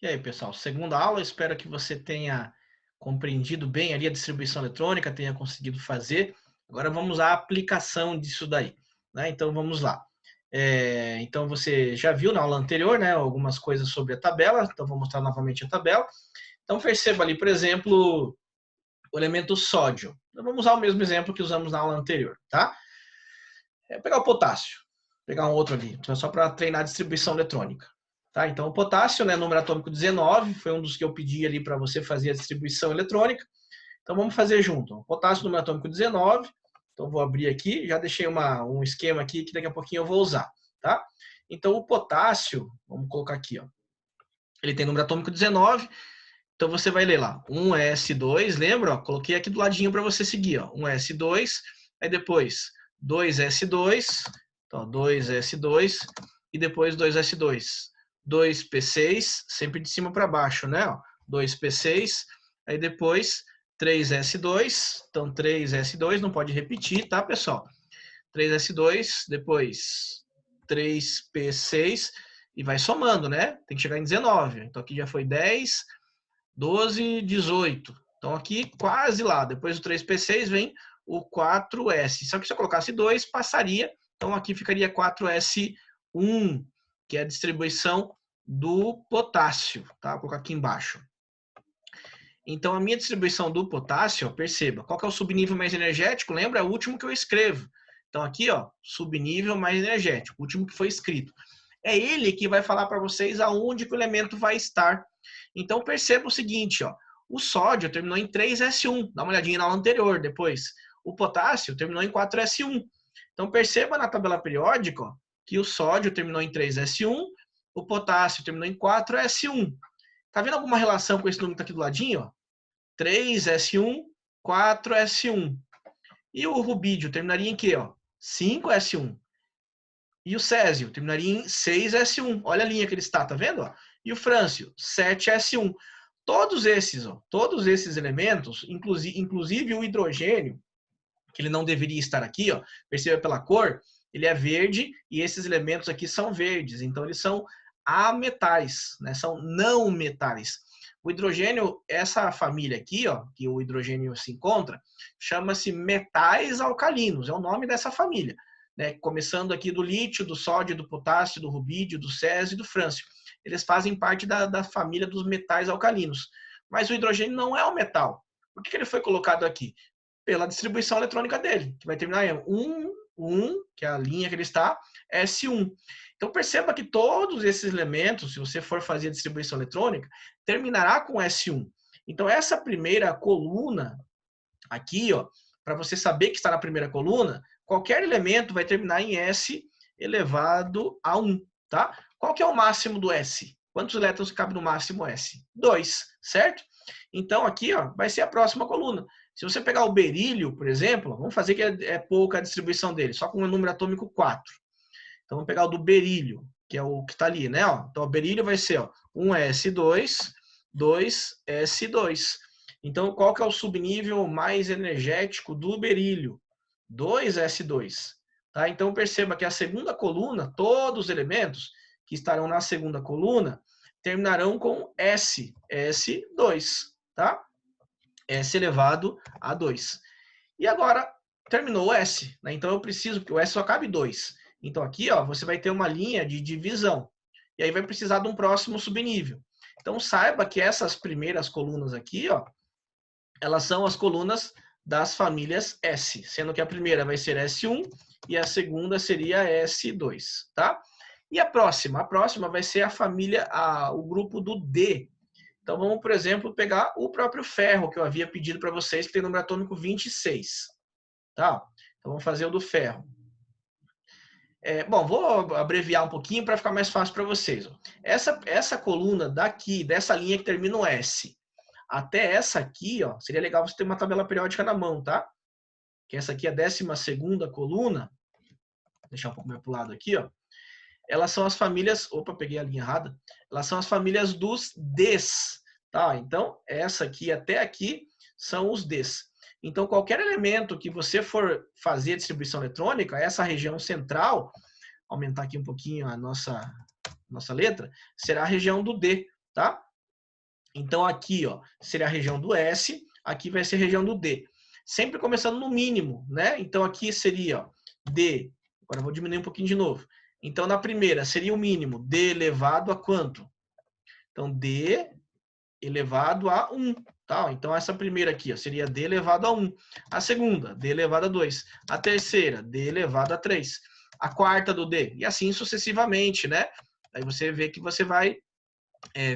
E aí, pessoal, segunda aula, espero que você tenha compreendido bem ali a distribuição eletrônica, tenha conseguido fazer. Agora vamos à aplicação disso daí, né? Então vamos lá. Então você já viu na aula anterior, né, algumas coisas sobre a tabela, então vou mostrar novamente a tabela. Então perceba ali, por exemplo, o elemento sódio. Então, vamos usar o mesmo exemplo que usamos na aula anterior, tá? Pegar o potássio, pegar um outro ali, então, só para treinar a distribuição eletrônica. Tá? Então, o potássio, né, número atômico 19, foi um dos que eu pedi ali para você fazer a distribuição eletrônica. Então, vamos fazer junto. O potássio, número atômico 19. Então, vou abrir aqui, já deixei um esquema aqui que daqui a pouquinho eu vou usar. Tá? Então, o potássio, vamos colocar aqui, ó, ele tem número atômico 19. Então, você vai ler lá, 1s2, lembra? Ó, coloquei aqui do ladinho para você seguir. Ó, 1s2, aí depois 2s2, então 2s2, e depois 2s2. 2p6, sempre de cima para baixo, né? Ó, 2p6, aí depois 3s2, então 3s2, não pode repetir, tá, pessoal? 3s2, depois 3p6, e vai somando, né? Tem que chegar em 19. Então aqui já foi 10, 12, 18. Então aqui quase lá. Depois do 3p6 vem o 4s. Só que se eu colocasse 2, passaria. Então aqui ficaria 4s1, que é a distribuição do potássio. Tá? Vou colocar aqui embaixo. Então a minha distribuição do potássio, perceba, qual que é o subnível mais energético? Lembra? É o último que eu escrevo. Então aqui, ó, subnível mais energético, o último que foi escrito. É ele que vai falar para vocês aonde que o elemento vai estar. Então perceba o seguinte, ó, o sódio terminou em 3s1, dá uma olhadinha na aula anterior depois. O potássio terminou em 4s1. Então perceba na tabela periódica, ó, que o sódio terminou em 3s1, o potássio terminou em 4s1. Tá vendo alguma relação com esse número que tá aqui do ladinho, ó? 3s1, 4s1. E o rubídio terminaria em quê, ó? 5s1. E o césio terminaria em 6s1. Olha a linha que ele está, tá vendo? Ó? E o frâncio, 7s1. Todos esses elementos, inclusive o hidrogênio, que ele não deveria estar aqui, ó, perceba pela cor, ele é verde e esses elementos aqui são verdes. Então eles são ametais, né? São não metais. O hidrogênio, essa família aqui, ó, que o hidrogênio se encontra, chama-se metais alcalinos, é o nome dessa família. Né? Começando aqui do lítio, do sódio, do potássio, do rubídio, do césio e do frâncio. Eles fazem parte da família dos metais alcalinos. Mas o hidrogênio não é um metal. Por que ele foi colocado aqui? Pela distribuição eletrônica dele, que vai terminar em 1, que é a linha que ele está, S1. Então perceba que todos esses elementos, se você for fazer a distribuição eletrônica, terminará com S1. Então essa primeira coluna aqui, ó, para você saber que está na primeira coluna, qualquer elemento vai terminar em S elevado a 1, tá? Qual que é o máximo do S? Quantos elétrons cabe no máximo S? 2, certo? Então aqui, ó, vai ser a próxima coluna. Se você pegar o berílio, por exemplo, vamos fazer que é pouca a distribuição dele, só com o número atômico 4. Então vamos pegar o do berílio, que é o que está ali, né? Ó. Então o berílio vai ser, ó, 1s2, 2s2. Então qual que é o subnível mais energético do berílio? 2s2. Tá? Então perceba que a segunda coluna, todos os elementos que estarão na segunda coluna, terminarão com S2, tá? S elevado a 2. E agora, terminou o S, né? Então eu preciso, porque o S só cabe 2. Então aqui, ó, você vai ter uma linha de divisão. E aí vai precisar de um próximo subnível. Então saiba que essas primeiras colunas aqui, ó, elas são as colunas das famílias S, sendo que a primeira vai ser S1 e a segunda seria S2, tá? E a próxima? A próxima vai ser a família, o grupo do D. Então vamos, por exemplo, pegar o próprio ferro que eu havia pedido para vocês, que tem número atômico 26. Tá? Então vamos fazer o do ferro. Bom, vou abreviar um pouquinho para ficar mais fácil para vocês. Essa coluna daqui, dessa linha que termina o S, até essa aqui, ó, seria legal você ter uma tabela periódica na mão, tá? Que essa aqui é a 12ª coluna. Vou deixar um pouco mais para o lado aqui, ó. Elas são as famílias... Opa, peguei a linha errada. Elas são as famílias dos Ds, tá? Então, essa aqui até aqui são os Ds. Então, qualquer elemento que você for fazer a distribuição eletrônica, essa região central, aumentar aqui um pouquinho a nossa letra, será a região do D, tá? Então aqui, ó, seria a região do S, aqui vai ser a região do D. Sempre começando no mínimo, né? Então aqui seria, ó, D. Agora eu vou diminuir um pouquinho de novo. Então na primeira seria o mínimo, D elevado a quanto? Então D elevado a 1. Tá? Então essa primeira aqui, ó, seria D elevado a 1. A segunda, D elevado a 2. A terceira, D elevado a 3. A quarta do D. E assim sucessivamente, né? Aí você vê que você vai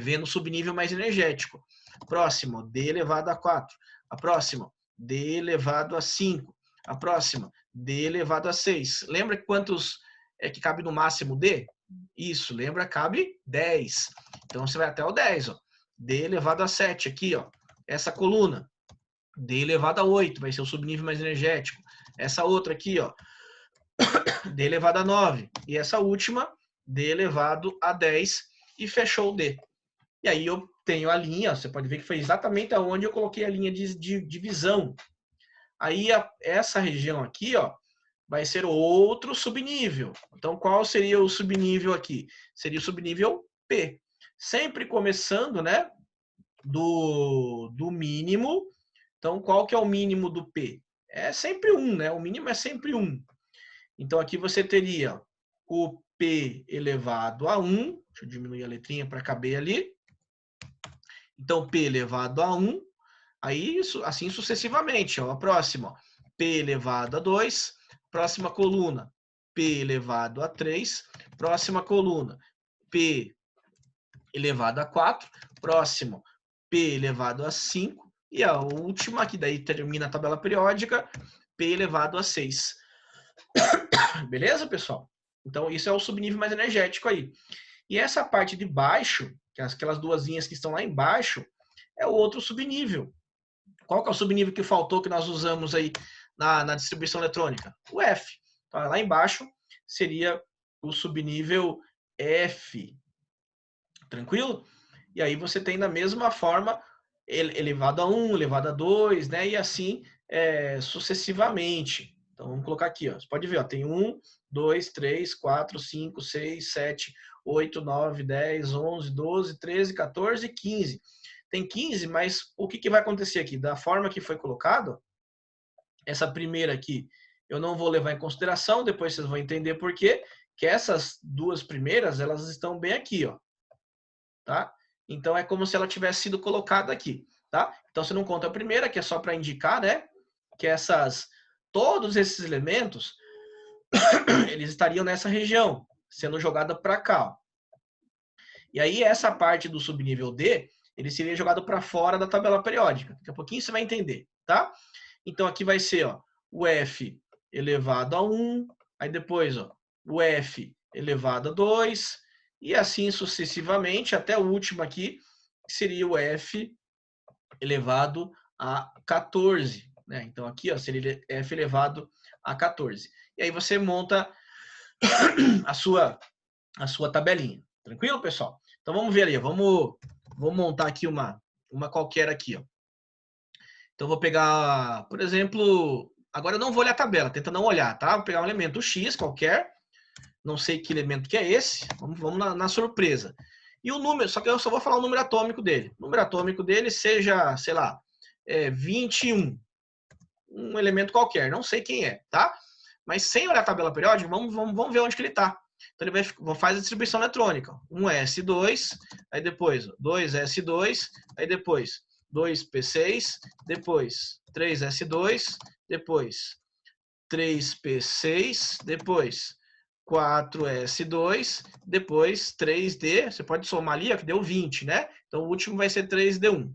vendo o subnível mais energético. Próximo, D elevado a 4. A próxima, D elevado a 5. A próxima, D elevado a 6. Lembra quantos é que cabe no máximo D? Isso, lembra? Cabe 10. Então você vai até o 10, ó. D elevado a 7 aqui, ó. Essa coluna, D elevado a 8, vai ser o subnível mais energético. Essa outra aqui, ó, D elevado a 9. E essa última, D elevado a 10. E fechou o D. E aí eu tenho a linha, você pode ver que foi exatamente aonde eu coloquei a linha de divisão. Aí essa região aqui, ó, vai ser outro subnível. Então qual seria o subnível aqui? Seria o subnível P. Sempre começando, né, do mínimo. Então qual que é o mínimo do P? É sempre 1, né? O mínimo é sempre 1. Então aqui você teria o P elevado a 1. Deixa eu diminuir a letrinha para caber ali. Então, P elevado a 1, aí assim sucessivamente. Ó, a próxima, ó, P elevado a 2, próxima coluna, P elevado a 3, próxima coluna, P elevado a 4, próximo, P elevado a 5, e a última, que daí termina a tabela periódica, P elevado a 6. Beleza, pessoal? Então, isso é o subnível mais energético aí. E essa parte de baixo, que é aquelas duas linhas que estão lá embaixo, é o outro subnível. Qual que é o subnível que faltou que nós usamos aí na distribuição eletrônica? O F. Então, lá embaixo seria o subnível F. Tranquilo? E aí você tem da mesma forma elevado a 1, elevado a 2, né? E assim sucessivamente. Então vamos colocar aqui, ó. Você pode ver, ó, tem 1, 2, 3, 4, 5, 6, 7, 8, 9, 10, 11, 12, 13, 14 e 15. Tem 15, mas o que vai acontecer aqui? Da forma que foi colocado, essa primeira aqui eu não vou levar em consideração, depois vocês vão entender por quê, que essas duas primeiras, elas estão bem aqui, ó. Tá? Então é como se ela tivesse sido colocada aqui, tá? Então você não conta a primeira, que é só para indicar, né, que todos esses elementos eles estariam nessa região, sendo jogada para cá, ó. E aí essa parte do subnível D, ele seria jogado para fora da tabela periódica. Daqui a pouquinho você vai entender, tá? Então aqui vai ser, ó, o F elevado a 1, aí depois, ó, o F elevado a 2, e assim sucessivamente, até o último aqui, que seria o F elevado a 14. Né? Então aqui, ó, seria F elevado a 14. E aí você monta a sua tabelinha. Tranquilo, pessoal? Então vamos ver ali, vamos montar aqui uma qualquer aqui, ó. Então vou pegar, por exemplo, agora eu não vou olhar a tabela, tenta não olhar, tá? Vou pegar um elemento X qualquer, não sei que elemento que é esse, vamos na surpresa. E o número, só que eu só vou falar o número atômico dele. O número atômico dele seja, sei lá, 21. Um elemento qualquer, não sei quem é, tá? Mas sem olhar a tabela periódica, vamos ver onde que ele está. Então ele faz a distribuição eletrônica. 1S2, aí depois 2S2, aí depois 2P6, depois 3S2, depois 3P6, depois 4S2, depois 3D, você pode somar ali, ó, que deu 20, né? Então o último vai ser 3D1.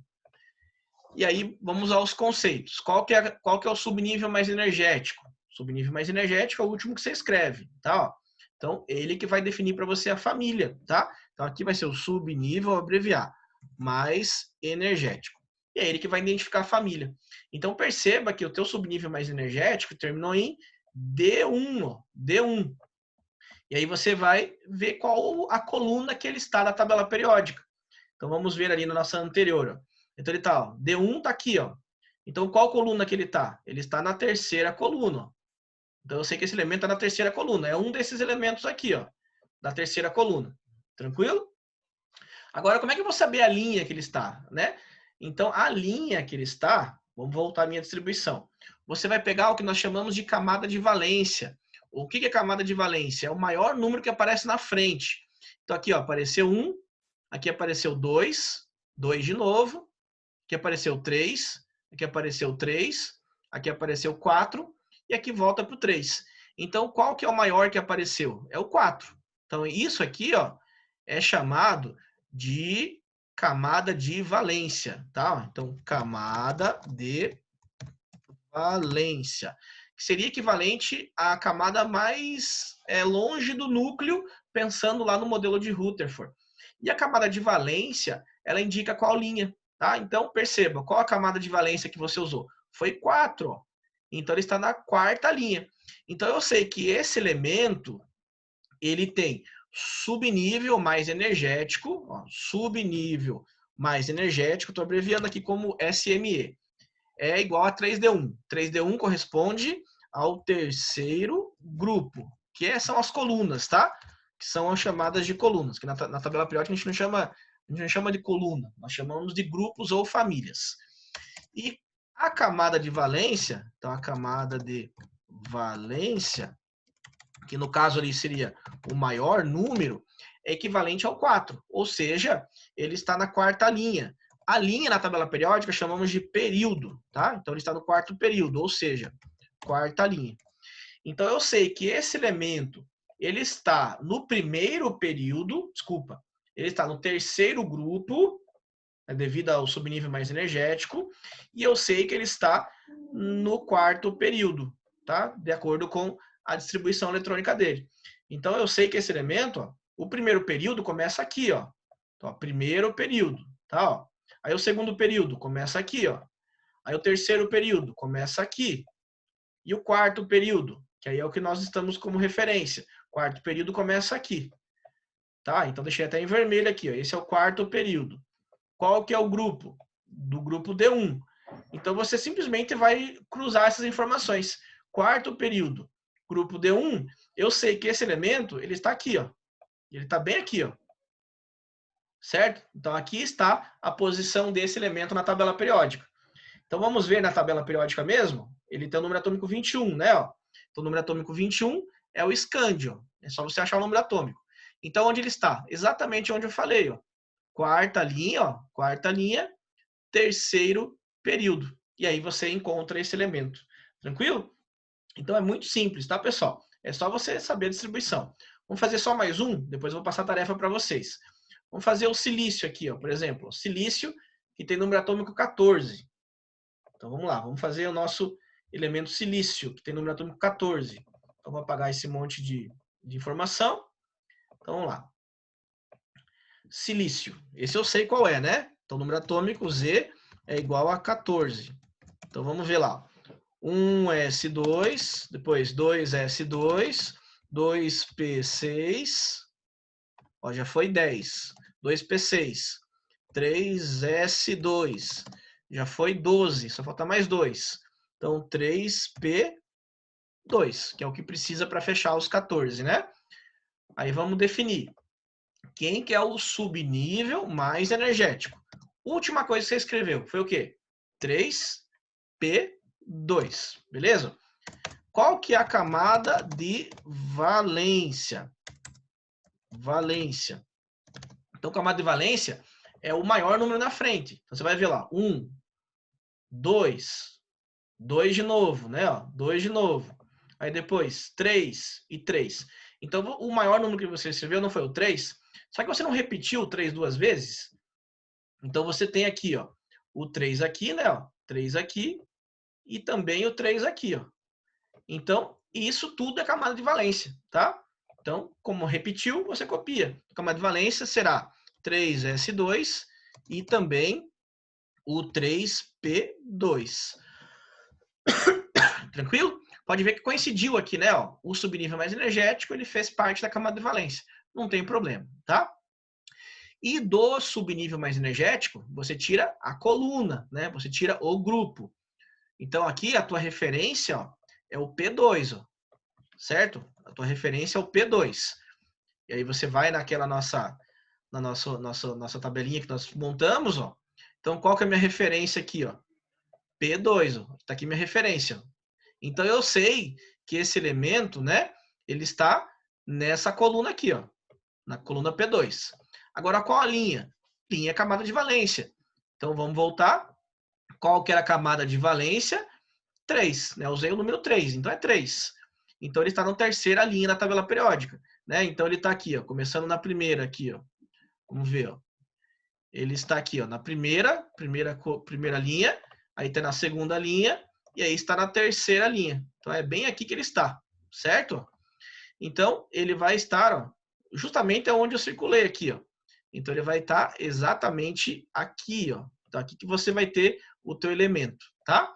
E aí vamos aos conceitos. Qual que é o subnível mais energético? O subnível mais energético é o último que você escreve, tá? Ó. Então, ele que vai definir para você a família, tá? Então, aqui vai ser o subnível, abreviar, mais energético. E é ele que vai identificar a família. Então, perceba que o teu subnível mais energético terminou em D1, ó, D1. E aí você vai ver qual a coluna que ele está na tabela periódica. Então, vamos ver ali na nossa anterior, ó. Então ele tá, ó, D1 tá aqui, ó. Então qual coluna que ele tá? Ele está na terceira coluna. Ó. Então eu sei que esse elemento está na terceira coluna. É um desses elementos aqui, ó, da terceira coluna. Tranquilo? Agora, como é que eu vou saber a linha que ele está, né? Então, a linha que ele está, vamos voltar à minha distribuição. Você vai pegar o que nós chamamos de camada de valência. O que é camada de valência? É o maior número que aparece na frente. Então, aqui ó, apareceu 1, aqui apareceu 2, 2 de novo, aqui apareceu 3, aqui apareceu 3, aqui apareceu 4, e aqui volta para o 3. Então, qual que é o maior que apareceu? É o 4. Então, isso aqui ó, é chamado de camada de valência, tá? Então, camada de valência, que seria equivalente à camada mais longe do núcleo, pensando lá no modelo de Rutherford. E a camada de valência, ela indica qual linha, tá? Então, perceba, qual a camada de valência que você usou? Foi 4, ó. Então, ele está na quarta linha. Então, eu sei que esse elemento, ele tem subnível mais energético, ó, subnível mais energético, estou abreviando aqui como SME, é igual a 3D1. 3D1 corresponde ao terceiro grupo, que são as colunas, tá? Que são as chamadas de colunas, que na tabela periódica a gente não chama de coluna, nós chamamos de grupos ou famílias. E a camada de valência, então a camada de valência, que no caso ali seria o maior número, é equivalente ao 4, ou seja, ele está na quarta linha. A linha na tabela periódica chamamos de período, tá? Então ele está no quarto período, ou seja, quarta linha. Então eu sei que esse elemento, ele está no primeiro período, desculpa, ele está no terceiro grupo, né, devido ao subnível mais energético, e eu sei que ele está no quarto período, tá? De acordo com a distribuição eletrônica dele. Então eu sei que esse elemento, ó, o primeiro período começa aqui, ó. Então, ó, primeiro período, tá? Ó. Aí o segundo período começa aqui, ó. Aí o terceiro período começa aqui. E o quarto período, que aí é o que nós estamos como referência. Quarto período começa aqui. Tá? Então deixei até em vermelho aqui, ó. Esse é o quarto período. Qual que é o grupo? Do grupo D1. Então você simplesmente vai cruzar essas informações. Quarto período, grupo D1, eu sei que esse elemento, ele está aqui, ó. Ele está bem aqui, ó. Certo? Então aqui está a posição desse elemento na tabela periódica. Então vamos ver na tabela periódica mesmo, ele tem o número atômico 21, né? Ó. Então o número atômico 21 é o escândio. É só você achar o número atômico. Então onde ele está? Exatamente onde eu falei, ó. Quarta linha, ó. Quarta linha, terceiro período. E aí você encontra esse elemento. Tranquilo? Então é muito simples, tá, pessoal? É só você saber a distribuição. Vamos fazer só mais um, depois eu vou passar a tarefa para vocês. Vamos fazer o silício aqui, ó, por exemplo. Silício, que tem número atômico 14. Então vamos lá, vamos fazer o nosso elemento silício, que tem número atômico 14. Então vou apagar esse monte de informação. Então vamos lá. Silício, esse eu sei qual é, né? Então o número atômico Z é igual a 14. Então vamos ver lá. 1s2, depois 2s2, 2p6, ó, já foi 10. 2p6, 3s2, já foi 12, só falta mais 2. Então 3p2, que é o que precisa para fechar os 14, né? Aí vamos definir quem que é o subnível mais energético. Última coisa que você escreveu foi o quê? 3p2, beleza? Qual que é a camada de valência? Valência. Então, camada de valência é o maior número na frente. Então, você vai ver lá, 1, 2, 2 de novo, né? 2 de novo. Aí depois, 3 e 3. Então, o maior número que você escreveu não foi o 3, só que você não repetiu o 3 duas vezes. Então, você tem aqui, ó, o 3 aqui, né? 3 aqui e também o 3 aqui, ó. Então, isso tudo é camada de valência, tá? Então, como repetiu, você copia. A camada de valência será 3s2 e também o 3p2. Tranquilo? Pode ver que coincidiu aqui, né? Ó, o subnível mais energético, ele fez parte da camada de valência. Não tem problema, tá? E do subnível mais energético, você tira a coluna, né? Você tira o grupo. Então, aqui a tua referência, ó, é o P2, ó, certo? A tua referência é o P2. E aí você vai naquela nossa na nossa tabelinha que nós montamos, ó. Então, qual que é a minha referência aqui, ó? P2, ó. Tá aqui minha referência. Então, eu sei que esse elemento, né, ele está nessa coluna aqui, ó, na coluna P2. Agora, qual a linha? Linha é camada de valência. Então, vamos voltar. Qual que era a camada de valência? 3, né? Eu usei o número 3, então é 3. Então, ele está na terceira linha da tabela periódica, né? Então, ele está aqui, ó, começando na primeira aqui, ó. Vamos ver, ó. Ele está aqui, ó, na primeira linha, aí está na segunda linha, e aí está na terceira linha. Então, é bem aqui que ele está, certo? Então, ele vai estar, ó, justamente onde eu circulei aqui, ó. Então, ele vai estar exatamente aqui, ó. Então, aqui que você vai ter o teu elemento, tá?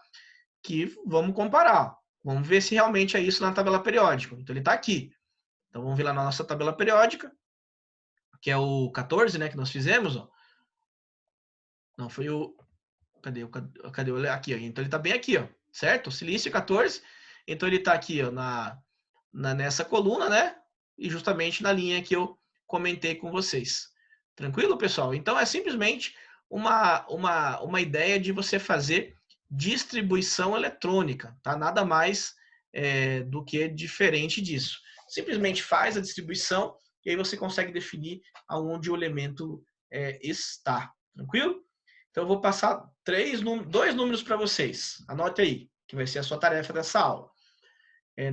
Que vamos comparar. Vamos ver se realmente é isso na tabela periódica. Então, ele está aqui. Então, vamos ver lá na nossa tabela periódica, que é o 14, né, que nós fizemos, ó. Não, foi o... Cadê o... Aqui, ó. Então, ele está bem aqui, ó. Certo? Silício 14. Então, ele está aqui, ó, nessa coluna, né? E justamente na linha que eu comentei com vocês. Tranquilo, pessoal? Então, é simplesmente uma ideia de você fazer distribuição eletrônica, tá? Nada mais do que diferente disso. Simplesmente faz a distribuição e aí você consegue definir aonde o elemento está. Tranquilo? Então, eu vou passar dois números para vocês. Anote aí, que vai ser a sua tarefa dessa aula.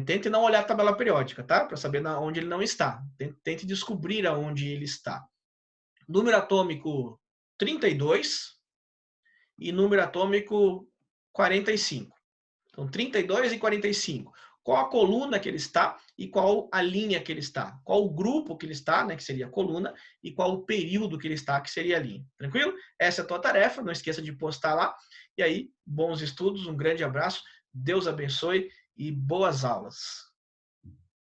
Tente não olhar a tabela periódica, tá? Para saber onde ele não está. Tente descobrir aonde ele está. Número atômico 32 e número atômico 45. Então, 32 e 45. Qual a coluna que ele está e qual a linha que ele está? Qual o grupo que ele está, né, que seria a coluna, e qual o período que ele está, que seria a linha. Tranquilo? Essa é a tua tarefa, não esqueça de postar lá. E aí, bons estudos, um grande abraço, Deus abençoe e boas aulas.